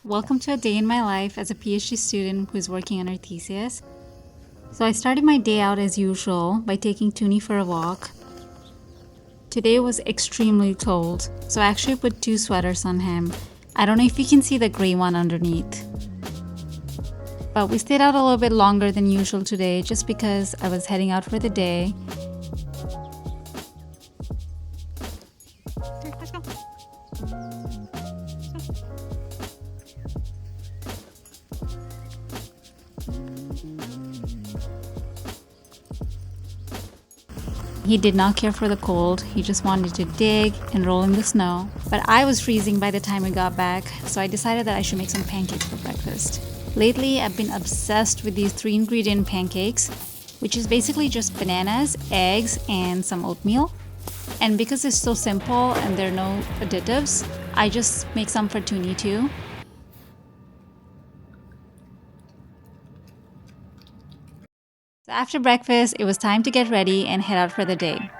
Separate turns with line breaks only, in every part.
Welcome to a day in my life as a PhD student who's working on her thesis. So I started my day out as usual by taking Toonie for a walk. Today was extremely cold, so I actually put 2 sweaters on him. I don't know if you can see the gray one underneath. But we stayed out a little bit longer than usual today just because I was heading out for the day. Let's go. He did not care for the cold, he just wanted to dig and roll in the snow. But I was freezing by the time we got back, so I decided that I should make some pancakes for breakfast. Lately, I've been obsessed with these 3-ingredient pancakes, which is basically just bananas, eggs, and some oatmeal. And because it's so simple and there are no additives, I just make some for Toonie too. So after breakfast, it was time to get ready and head out for the day.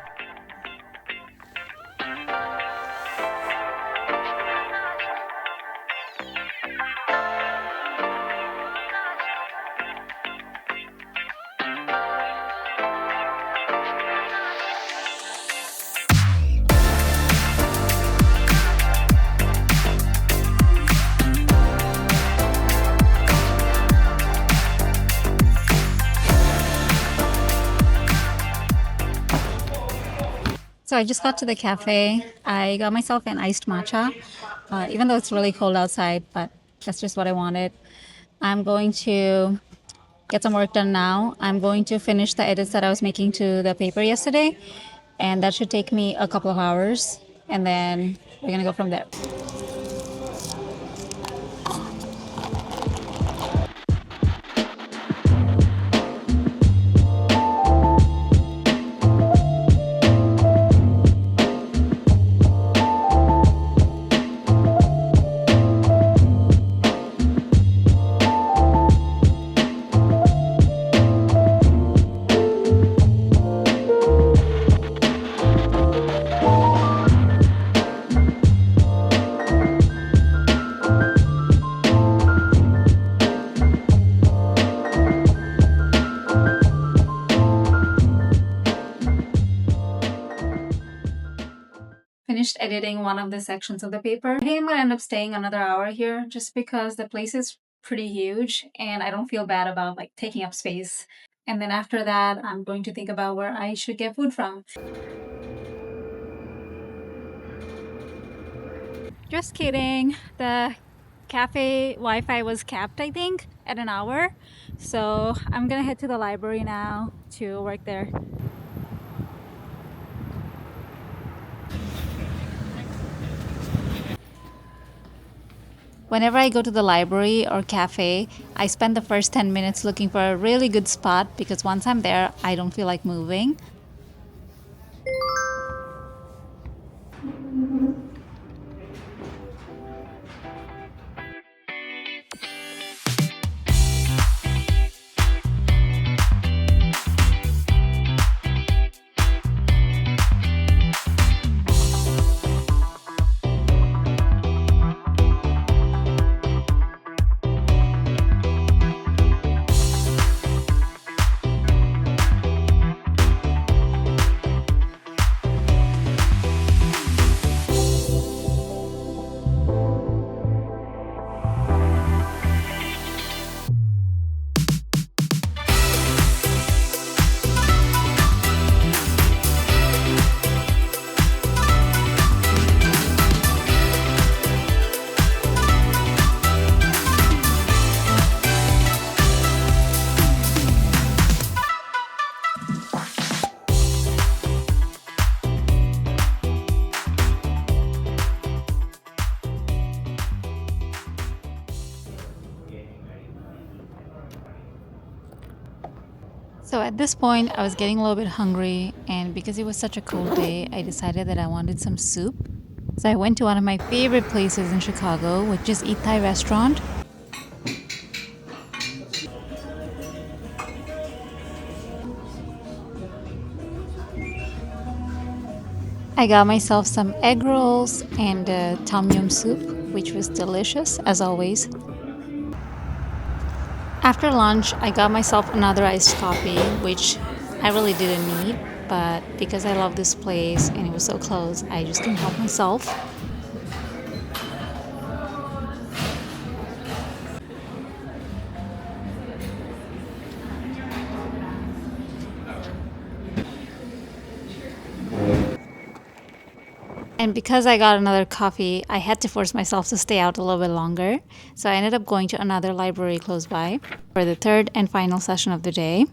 So I just got to the cafe. I got myself an iced matcha, even though it's really cold outside, but that's just what I wanted. I'm going to get some work done now. I'm going to finish the edits that I was making to the paper yesterday, and that should take me a couple of hours, and then we're gonna go from there. Finished editing one of the sections of the paper. I think I'm gonna end up staying another hour here just because the place is pretty huge and I don't feel bad about like taking up space. And then after that, I'm going to think about where I should get food from. Just kidding. The cafe Wi-Fi was capped, I think, at an hour. So I'm gonna head to the library now to work there. Whenever I go to the library or cafe, I spend the first 10 minutes looking for a really good spot because once I'm there, I don't feel like moving. So at this point, I was getting a little bit hungry, and because it was such a cold day, I decided that I wanted some soup. So I went to one of my favorite places in Chicago, which is Eat Thai restaurant. I got myself some egg rolls and tom yum soup, which was delicious as always. After lunch, I got myself another iced coffee, which I really didn't need, but because I love this place and it was so close, I just couldn't help myself. And because I got another coffee, I had to force myself to stay out a little bit longer. So I ended up going to another library close by for the third and final session of the day.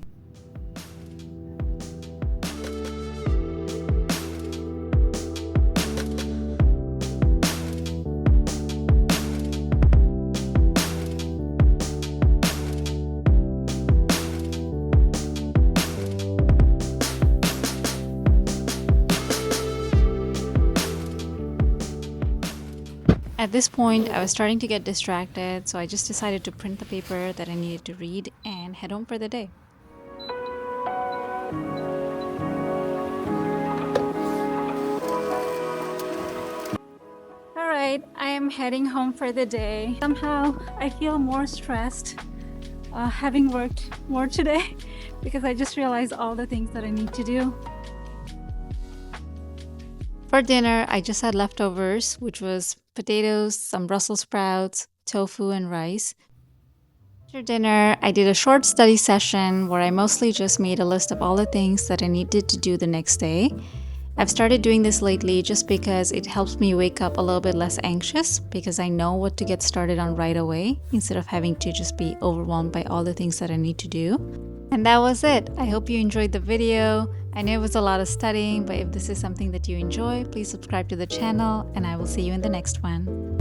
At this point, I was starting to get distracted, so I just decided to print the paper that I needed to read and head home for the day. Alright, I am heading home for the day. Somehow, I feel more stressed having worked more today because I just realized all the things that I need to do. For dinner, I just had leftovers, which was potatoes, some Brussels sprouts, tofu, and rice. After dinner, I did a short study session where I mostly just made a list of all the things that I needed to do the next day. I've started doing this lately just because it helps me wake up a little bit less anxious because I know what to get started on right away instead of having to just be overwhelmed by all the things that I need to do. And that was it. I hope you enjoyed the video. I know it was a lot of studying, but if this is something that you enjoy, please subscribe to the channel and I will see you in the next one.